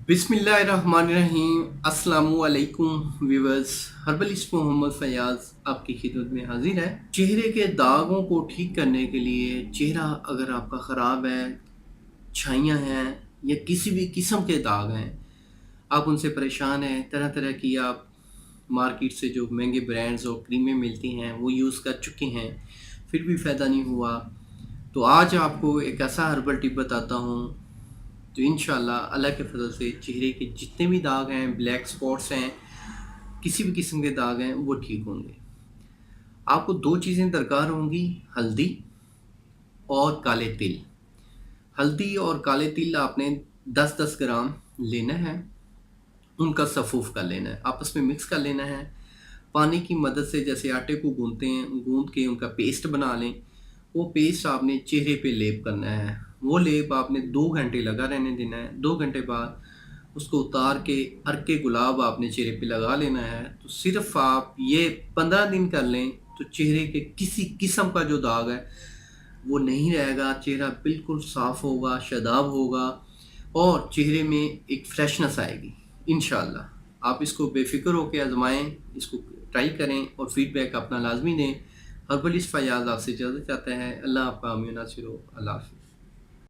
बिस्मिल्लाहिर्रहमानिर्रहीम अस्सलामुअलैकुम viewers. Herbalist Mohammad Fayaz आपकी खिदमत में हाजिर है। चेहरे के दागों को ठीक करने के लिए, चेहरा अगर आपका ख़राब है, छाइयाँ हैं या किसी भी किस्म के दाग हैं, आप उनसे परेशान हैं, तरह तरह की आप मार्केट से जो महंगे ब्रांड्स और क्रीमें मिलती हैं वो यूज़ कर चुके हैं, फिर भी फ़ायदा नहीं हुआ, तो आज आपको एक ऐसा हर्बल टिप बताता हूँ तो इंशाल्लाह अल्लाह के फजल से चेहरे के जितने भी दाग हैं, ब्लैक स्पॉट्स हैं, किसी भी किस्म के दाग हैं, वो ठीक होंगे। आपको दो चीज़ें दरकार होंगी, हल्दी और काले तिल। हल्दी और काले तिल आपने 10-10 ग्राम लेना है, उनका सफ़ूफ कर लेना है, आपस में मिक्स कर लेना है। पानी की मदद से जैसे आटे को गूंथते हैं, गूंथ के उनका पेस्ट बना लें। वो पेस्ट आपने चेहरे पे लेप करना है। वो लेप आपने 2 घंटे लगा रहने देना है। 2 घंटे बाद उसको उतार के अर्क गुलाब आपने चेहरे पे लगा लेना है। तो सिर्फ आप ये 15 दिन कर लें तो चेहरे के किसी किस्म का जो दाग है वो नहीं रहेगा। चेहरा बिल्कुल साफ़ होगा, शादाब होगा और चेहरे में एक फ्रेशनेस आएगी इंशाल्लाह। आप इसको बेफ़िक्र होकर आजमाएं, इसको ट्राई करें और फीडबैक अपना लाजमी दें। हर्बलिस्ट फयाज आपसे इजाज़त चाहता है। अल्लाह आपका आमीन नासिर हो। अल्लाह हाफ़िज़।